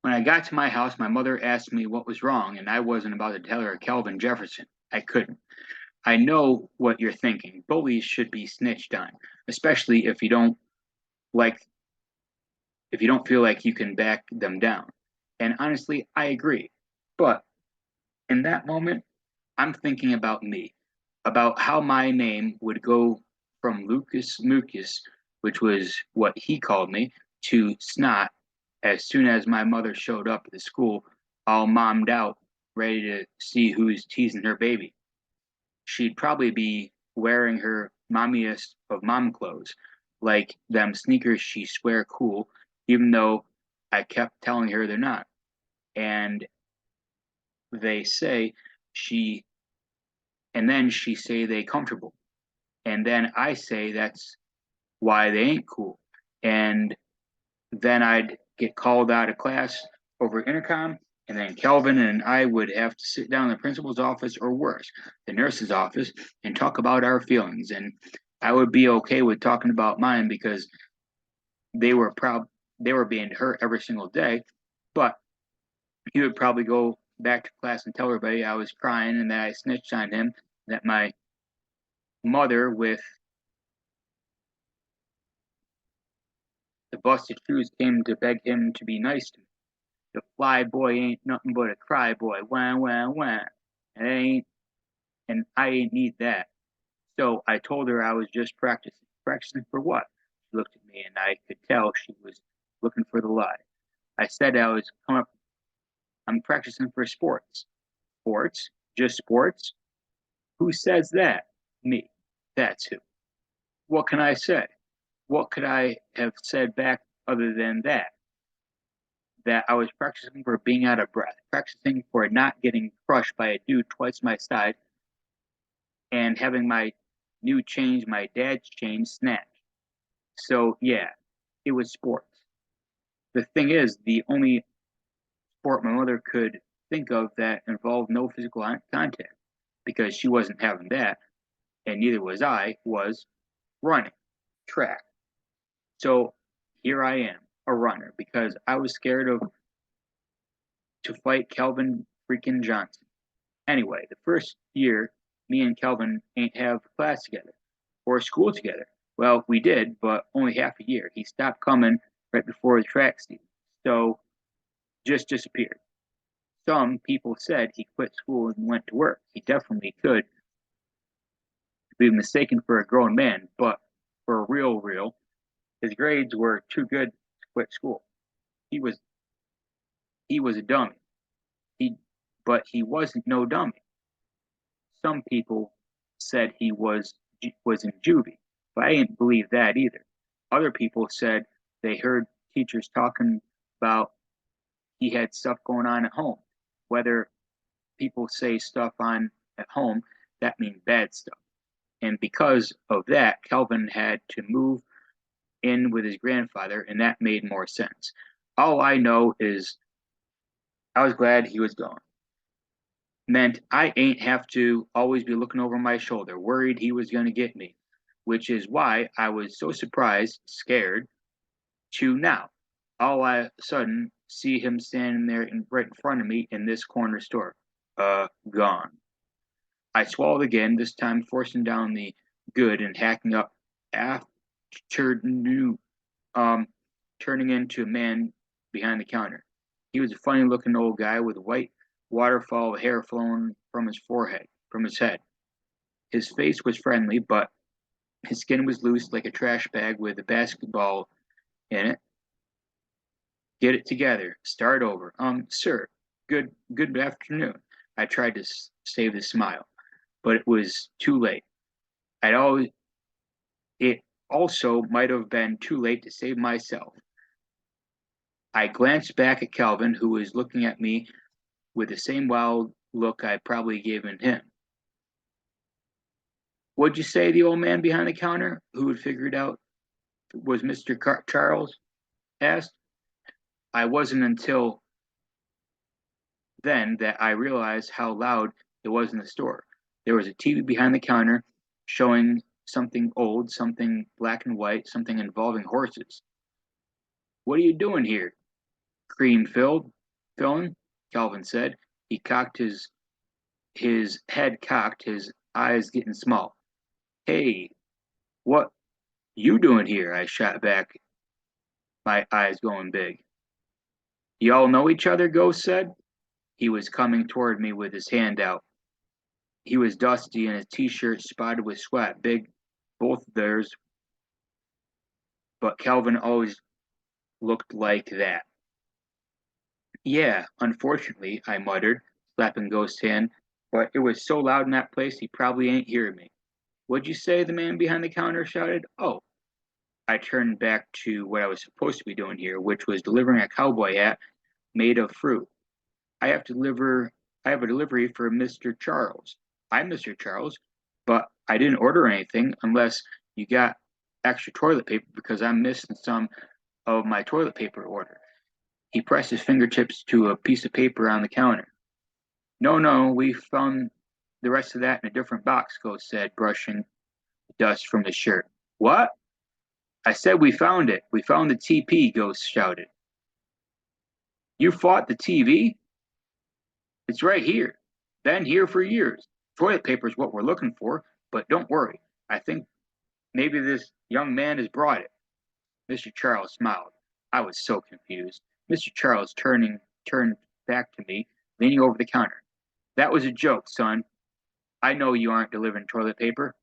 When I got to my house, my mother asked me what was wrong, and I wasn't about to tell her Calvin Jefferson. I couldn't. I know what you're thinking. Bullies should be snitched on, especially like if you don't feel like you can back them down. And honestly, I agree. But in that moment, I'm thinking about me, about how my name would go from Lucas Mucus, which was what he called me, to Snot as soon as my mother showed up at the school, all mommed out, ready to see who's teasing her baby. She'd probably be wearing her mommiest of mom clothes, like them sneakers she swear cool, even though I kept telling her they're not. And they say she, and then she say they comfortable. And then I say that's why they ain't cool. And then I'd get called out of class over intercom, and then Kelvin and I would have to sit down in the principal's office or worse, the nurse's office, and talk about our feelings. And I would be okay with talking about mine because they were proud they were being hurt every single day. But he would probably go back to class and tell everybody I was crying and that I snitched on him, that my mother with the busted shoes came to beg him to be nice to me. The fly boy ain't nothing but a cry boy. Wah, wah, wah. And it ain't, and I ain't need that. So I told her I was just practicing. Practicing for what? She looked at me and I could tell she was looking for the lie. I said I'm practicing for sports. Sports? Just sports? Who says that? Me. That's who. What can I say? What could I have said back other than that I was practicing for being out of breath, practicing for not getting crushed by a dude twice my size, and having my dad's chain, snatched. So yeah, it was sports. The thing is, the only sport my mother could think of that involved no physical contact, because she wasn't having that, and neither was I, was running, track. So here I am, a runner, because I was scared of to fight Calvin freaking Johnson. Anyway, the first year, me and Kelvin ain't have class together or school together. Well, we did, but only half a year. He stopped coming right before the track season, so just disappeared. Some people said he quit school and went to work. He definitely could be mistaken for a grown man, but for real, his grades were too good to quit school. He was he was a dummy. He but he wasn't no dummy. Some people said he was in juvie, but I didn't believe that either. Other people said they heard teachers talking about he had stuff going on at home. Whether people say stuff on at home, that means bad stuff. And because of that, Kelvin had to move in with his grandfather, and that made more sense. All I know is I was glad he was gone. Meant I ain't have to always be looking over my shoulder, worried he was going to get me, which is why I was so surprised, scared, to now, all I sudden see him standing there right in front of me in this corner store. Gone. I swallowed again, this time forcing down the good and hacking up afternoon, um, turning into a man behind the counter. He was a funny looking old guy with a white waterfall of hair flowing from his head. His face was friendly, but his skin was loose like a trash bag with a basketball in it. Get it together. Start over. Sir, good afternoon. I tried to save the smile, but it was too late. I'd always it also might have been too late to save myself. I glanced back at Calvin, who was looking at me with the same wild look I probably gave him. What'd you say? The old man behind the counter, who had figured out was Mr. Charles, asked. I wasn't until then that I realized how loud it was in the store. There was a TV behind the counter showing something old, something black and white, something involving horses. What are you doing here? Cream filled, filling, Calvin said. He cocked his head cocked, his eyes getting small. Hey, what you doing here? I shot back, my eyes going big. Y'all know each other, Ghost said. He was coming toward me with his hand out. He was dusty and his t-shirt spotted with sweat, big, both theirs, but Calvin always looked like that. Yeah, unfortunately, I muttered, slapping Ghost's hand, but it was so loud in that place he probably ain't hearing me. What'd you say? The man behind the counter shouted. Oh, I turned back to what I was supposed to be doing here, which was delivering a cowboy hat made of fruit. I have to deliver I have a delivery for Mr. Charles. I'm Mr. Charles, but I didn't order anything unless you got extra toilet paper because I'm missing some of my toilet paper order. He pressed his fingertips to a piece of paper on the counter. No, no, we found the rest of that in a different box, Ghost said, brushing dust from his shirt. What? I said we found it. We found the TP, Ghost shouted. You fought the TV? It's right here. Been here for years. Toilet paper's what we're looking for, but don't worry. I think maybe this young man has brought it. Mr. Charles smiled. I was so confused. Mr. Charles turned back to me, leaning over the counter. That was a joke, son. I know you aren't delivering toilet paper.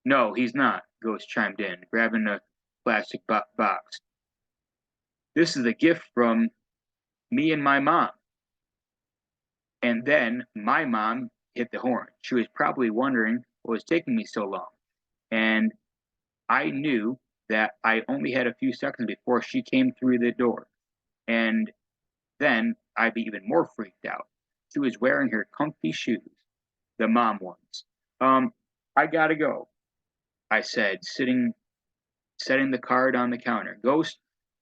No, he's not, Ghost chimed in, grabbing a plastic box. This is a gift from me and my mom. And then my mom hit the horn. She was probably wondering what was taking me so long. And I knew that I only had a few seconds before she came through the door. And then I'd be even more freaked out. She was wearing her comfy shoes, the mom ones. I gotta go, I said, setting the card on the counter. Ghost,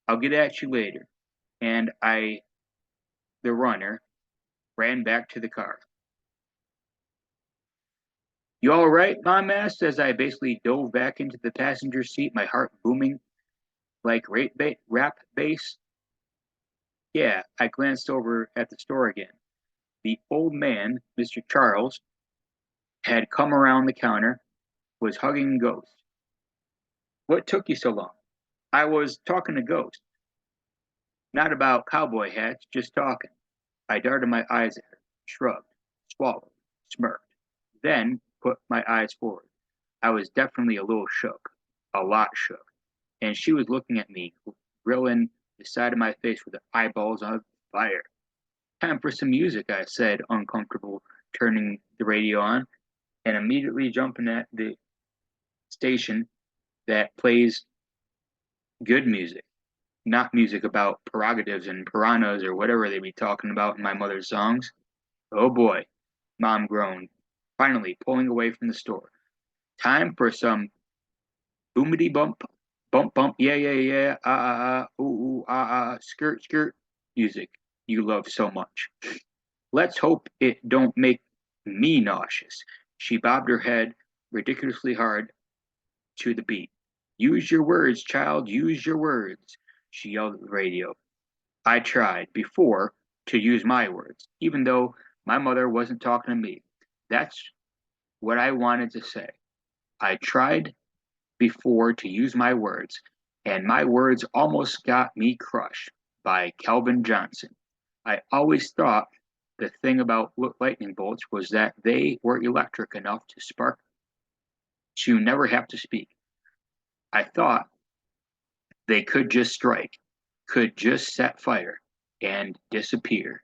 I'll get at you later. And the runner, ran back to the car. You all right? Mom asked as I basically dove back into the passenger seat, my heart booming like rap bass. Yeah, I glanced over at the store again. The old man, Mr. Charles, had come around the counter, was hugging Ghost. What took you so long? I was talking to Ghost. Not about cowboy hats, just talking. I darted my eyes at her, shrugged, swallowed, smirked, then put my eyes forward. I was definitely a little shook, a lot shook, and she was looking at me, grilling the side of my face with her eyeballs on fire. Time for some music, I said, uncomfortable, turning the radio on, and immediately jumping at the station that plays good music, not music about prerogatives and piranhas or whatever they be talking about in my mother's songs. Oh boy, Mom groaned, finally pulling away from the store. Time for some boomity bump, bump bump, yeah yeah yeah, ooh ooh skirt skirt music you love so much. Let's hope it don't make me nauseous. She bobbed her head ridiculously hard to the beat. Use your words, child, use your words, she yelled at the radio. I tried before to use my words, even though my mother wasn't talking to me. That's what I wanted to say. I tried before to use my words, and my words almost got me crushed by Calvin Johnson. I always thought the thing about lightning bolts was that they were electric enough to spark to never have to speak. I thought they could just strike, could just set fire and disappear.